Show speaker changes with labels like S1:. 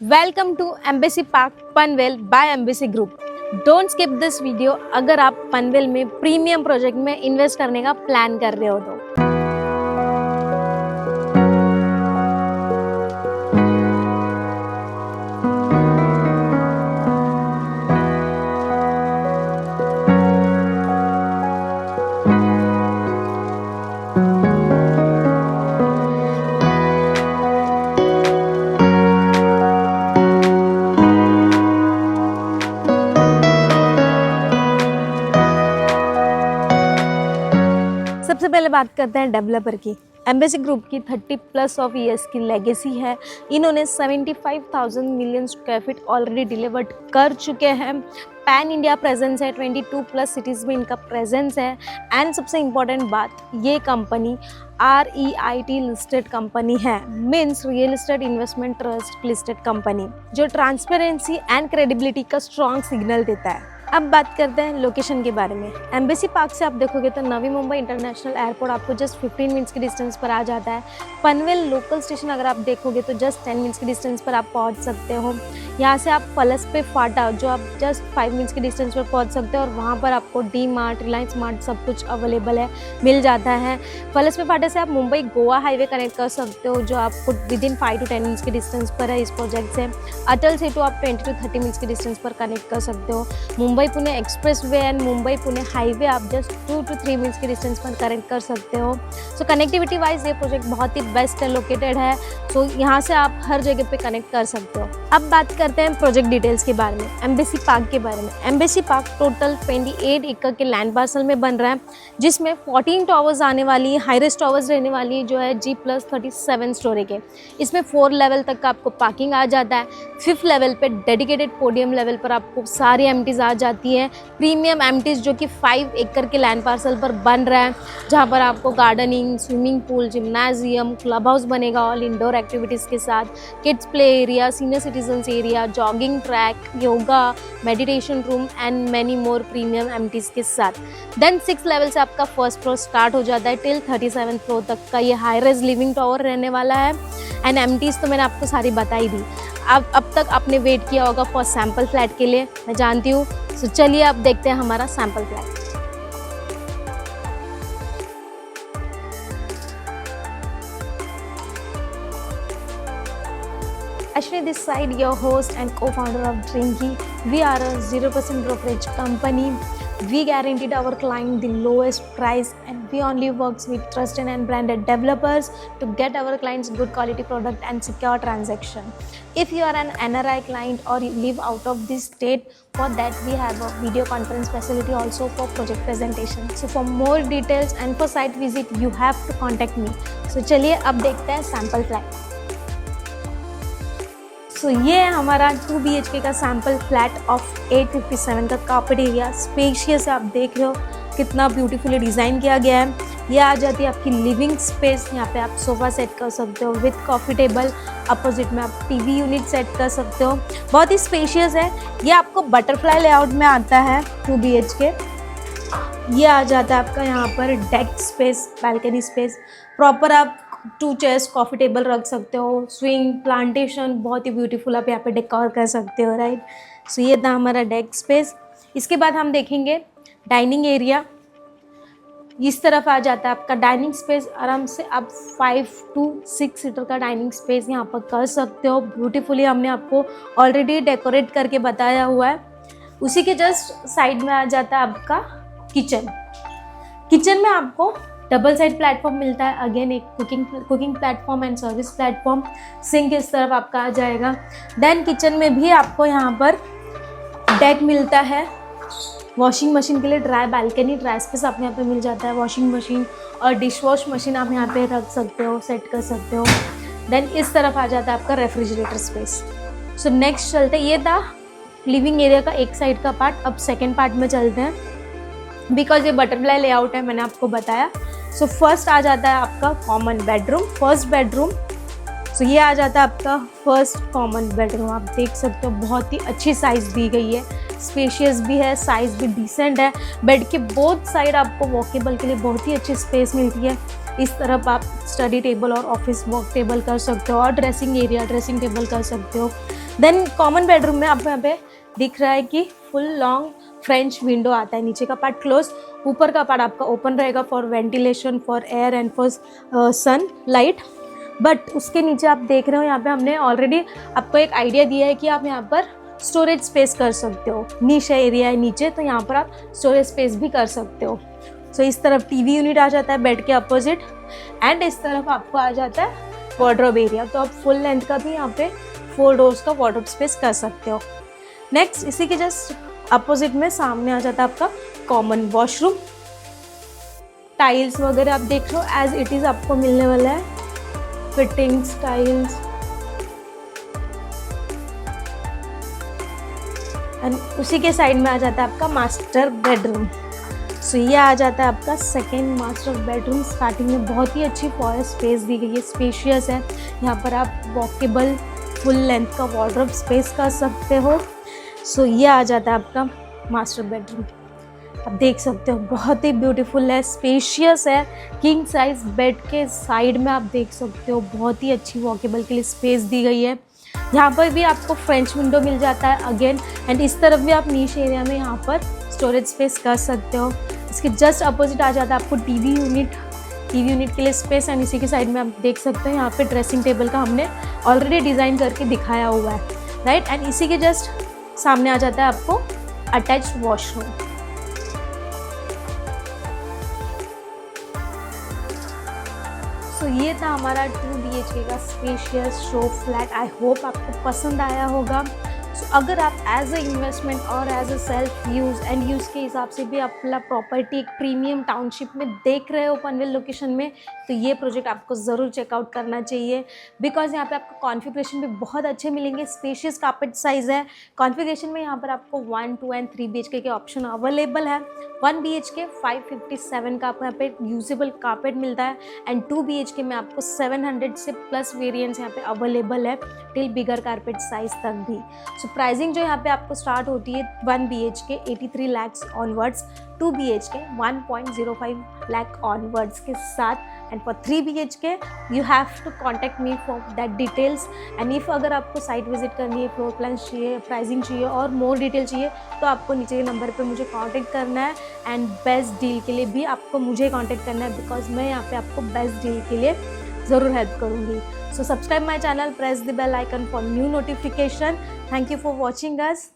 S1: Welcome to Embassy Park Panvel by Embassy Group. Don't skip this video अगर आप पनवेल में premium project में invest करने का प्लान कर रहे हो तो। सबसे पहले बात करते हैं डेवलपर की। एम्बेसी ग्रुप की 30+ ऑफ ईयर्स की लेगेसी है। इन्होंने 75,000 million square feet already delivered कर चुके हैं। पैन इंडिया प्रेजेंस है, 22+ सिटीज़ में इनका प्रेजेंस है। एंड सबसे इम्पॉर्टेंट बात, ये कंपनी REIT लिस्टेड कंपनी है, means real estate investment trust listed company, जो ट्रांसपेरेंसी एंड क्रेडिबिलिटी का स्ट्रॉन्ग सिग्नल देता है। अब बात करते हैं लोकेशन के बारे में। एम्बेसी पार्क से आप देखोगे तो नवी मुंबई इंटरनेशनल एयरपोर्ट आपको जस्ट 15 मिनट्स के डिस्टेंस पर आ जाता है। पनवेल लोकल स्टेशन अगर आप देखोगे तो जस्ट 10 मिनट्स के डिस्टेंस पर आप पहुंच सकते हो। यहाँ से आप फलसपे फाटा जो आप जस्ट 5 मिनट्स के डिस्टेंस पर पहुंच सकते हो, और वहाँ पर आपको डी मार्ट, रिलायंस मार्ट सब कुछ अवेलेबल है, मिल जाता है। फलसपे फाटे से आप मुंबई गोवा हाईवे कनेक्ट कर सकते हो, जो आपको विदिन 5 to 10 मिनट्स के डिस्टेंस पर है इस प्रोजेक्ट से। अटल सेतु आप 20 to 30 मिनट्स के डिस्टेंस पर कनेक्ट कर सकते हो। Mumbai Pune express way and Mumbai Pune highway आप जस्ट 2 to 3 मिनट्स के डिस्टेंस पर कनेक्ट कर सकते हो। सो कनेक्टिविटी वाइज ये प्रोजेक्ट बहुत ही बेस्ट है, लोकेटेड है। सो यहाँ से आप हर जगह पे कनेक्ट कर सकते हो। अब बात करते हैं प्रोजेक्ट डिटेल्स के बारे में, एम्बेसी पार्क के बारे में। एम्बेसी पार्क टोटल 28 एकड़ के लैंड पार्सल में बन रहा है, जिसमें 14 टावर्स आने वाली, हाईरेस्ट टावर्स रहने वाली जो है G+37 स्टोरी के। इसमें 4 लेवल तक का आपको पार्किंग आ जाता है। 5th लेवल पे डेडिकेटेड पोडियम लेवल पर आपको सारी एमिटीज़ आ जाती है। प्रीमियम एमिटीज़ जो कि 5 एकड़ के लैंड पार्सल पर बन रहा है, जहाँ पर आपको gardening, swimming pool, gymnasium, club house बनेगा ऑल इंडोर एक्टिविटीज़ के साथ, kids play area, senior citizens area, jogging track, yoga, meditation room and many more premium amenities के साथ। देन 6th लेवल से आपका फर्स्ट फ्लोर स्टार्ट हो जाता है टिल 37th फ्लोर तक का ये हाई रेज लिविंग टावर रहने वाला है। एंड एमिटीज़ तो मैंने आपको सारी बताई दी। अब तक आपने वेट किया होगा फॉर सैम्पल फ्लैट के लिए, मैं जानती हूँ। सो चलिए अब देखते हैं हमारा sample flat. Ashwini this side, your host and co-founder of Drinky. We are a 0% brokerage company. We guaranteed our client the lowest price, and we only works with trusted and branded developers to get our clients good quality product and secure transaction. If you are an NRI client or you live out of this state, for that we have a video conference facility also for project presentation. So for more details and for site visit, you have to contact me. So चलिए अब देखते हैं sample flat. सो ये है हमारा 2 BHK का sample flat of 857 का carpet area. Spacious आप देख रहे हो कितना ब्यूटीफुली डिज़ाइन किया गया है। ये आ जाती है आपकी लिविंग स्पेस। यहाँ पे आप सोफ़ा सेट कर सकते हो विथ कॉफ़ी टेबल। अपोजिट में आप TV यूनिट सेट कर सकते हो। बहुत ही स्पेशियस है। ये आपको बटरफ्लाई लेआउट में आता है 2 BHK। ये आ जाता है आपका यहाँ पर deck space, balcony space. Proper आप 2 चेयर्स, कॉफ़ी टेबल रख सकते हो। स्विंग, प्लांटेशन बहुत ही ब्यूटीफुल आप यहाँ पे डेकोर कर सकते हो, राइट। सो ये था हमारा डेक स्पेस। इसके बाद हम देखेंगे डाइनिंग एरिया। इस तरफ आ जाता है आपका डाइनिंग स्पेस। आराम से आप 5 to 6 सीटर का डाइनिंग स्पेस यहाँ पर कर सकते हो। ब्यूटीफुली हमने आपको ऑलरेडी डेकोरेट करके बताया हुआ है। उसी के जस्ट साइड में आ जाता है आपका किचन। किचन में आपको डबल साइड प्लेटफॉर्म मिलता है। अगेन एक cooking platform and service platform. Sink इस तरफ आपका आ जाएगा। देन किचन में भी आपको यहाँ पर डेक मिलता है। वॉशिंग मशीन के लिए ड्राई बालकनी, ड्राई स्पेस आपको यहाँ पे मिल जाता है। वॉशिंग मशीन और डिश वॉश मशीन आप यहाँ पे रख सकते हो, सेट कर सकते हो। देन इस तरफ आ जाता है आपका रेफ्रिजरेटर स्पेस। सो नेक्स्ट चलते हैं, ये था लिविंग एरिया का एक साइड का पार्ट। अब सेकेंड पार्ट में चलते हैं, बिकॉज ये बटरफ्लाई लेआउट है, मैंने आपको बताया। सो फर्स्ट आ जाता है आपका कॉमन बेडरूम, फर्स्ट बेडरूम। सो ये आ जाता है आपका फर्स्ट कॉमन बेडरूम। आप देख सकते हो बहुत ही अच्छी साइज़ दी गई है, स्पेशियस भी है, साइज़ भी डिसेंट है। बेड के बोथ साइड आपको वॉकेबल के लिए बहुत ही अच्छी स्पेस मिलती है। इस तरफ आप स्टडी टेबल और ऑफिस वर्क टेबल कर सकते हो, और ड्रेसिंग एरिया, ड्रेसिंग टेबल कर सकते हो। देन कॉमन बेडरूम में आपको यहाँ पे दिख रहा है कि फुल लॉन्ग फ्रेंच विंडो आता है, नीचे का पार्ट क्लोज, ऊपर का पार्ट आपका ओपन रहेगा for ventilation, for air and for sunlight. But उसके नीचे आप देख रहे हो यहाँ पे हमने ऑलरेडी आपको एक आइडिया दिया है कि आप यहाँ पर स्टोरेज स्पेस कर सकते हो, नीश एरिया है नीचे, तो यहाँ पर आप स्टोरेज स्पेस भी कर सकते हो। सो इस तरफ टीवी यूनिट आ जाता है बेड के अपोजिट, एंड इस तरफ आपको आ जाता है वार्डरोब एरिया, तो आप फुल लेंथ का भी यहाँ पे 4 डोर्स का वार्डरोब स्पेस कर सकते हो। नेक्स्ट इसी के जस्ट अपोजिट में सामने आ जाता है आपका कॉमन वॉशरूम। टाइल्स वगैरह आप देख लो एज इट इज आपको मिलने वाला है, फिटिंग्स टाइल्स, एंड उसी के साइड में आ जाता है आपका मास्टर बेडरूम। सो ये आ जाता है आपका सेकेंड मास्टर बेडरूम। स्टार्टिंग में बहुत ही अच्छी फॉर स्पेस दी गई है, स्पेशियस है। यहाँ पर आप वॉकेबल फुल लेंथ का वार्डरोब स्पेस कर सकते हो। सो ये आ जाता है आपका मास्टर बेडरूम। आप देख सकते हो बहुत ही ब्यूटीफुल है, स्पेशियस है। किंग साइज बेड के साइड में आप देख सकते हो बहुत ही अच्छी वॉकेबल के लिए स्पेस दी गई है। यहाँ पर भी आपको फ्रेंच विंडो मिल जाता है अगेन, एंड इस तरफ भी आप नीश एरिया में यहाँ पर स्टोरेज स्पेस कर सकते हो। इसके जस्ट अपोजिट आ जाता है आपको टीवी यूनिट के लिए स्पेस, एंड इसी के साइड में आप देख सकते हैं यहाँ पे ड्रेसिंग टेबल का हमने ऑलरेडी डिज़ाइन करके दिखाया हुआ है, राइट। एंड इसी के जस्ट सामने आ जाता है आपको अटैच्ड वॉशरूम। सो ये था हमारा 2 BHK का spacious show flat. I hope आपको पसंद आया होगा। सो अगर आप एज अ इन्वेस्टमेंट और as a self use and use के हिसाब से भी अपना प्रॉपर्टी एक प्रीमियम टाउनशिप में देख रहे हो पनवेल लोकेशन में, तो ये प्रोजेक्ट आपको ज़रूर चेकआउट करना चाहिए, बिकॉज यहाँ पे आपको कॉन्फ़िगरेशन भी बहुत अच्छे मिलेंगे। स्पेशियस कार्पेट साइज़ है। कॉन्फ़िगरेशन में यहाँ पर आपको 1, 2 एंड 3 BHK के ऑप्शन अवेलेबल है। 1 BHK 557 का आपको यहाँ पे यूजेबल कार्पेट मिलता है, एंड 2 BHK में आपको 700 से प्लस वेरिएंट्स यहाँ पे अवेलेबल है टिल बिगर कार्पेट साइज तक भी। सो प्राइसिंग जो यहाँ पे आपको स्टार्ट होती है 1 BHK 83 lakhs onwards, 2 BHK 1.05 lakh onwards के साथ, and for 3 BHK you have to contact me for that details. And if अगर आपको साइट विजिट करनी है, फ्लोर प्लान चाहिए, प्राइसिंग चाहिए और मोर डिटेल चाहिए, तो आपको नीचे के नंबर पे मुझे कांटेक्ट करना है, एंड बेस्ट डील के लिए भी आपको मुझे कांटेक्ट करना है, बिकॉज मैं यहाँ पे आपको बेस्ट डील के लिए ज़रूर हेल्प करूँगी। So subscribe my channel, press the bell icon for new notification. Thank you for watching us.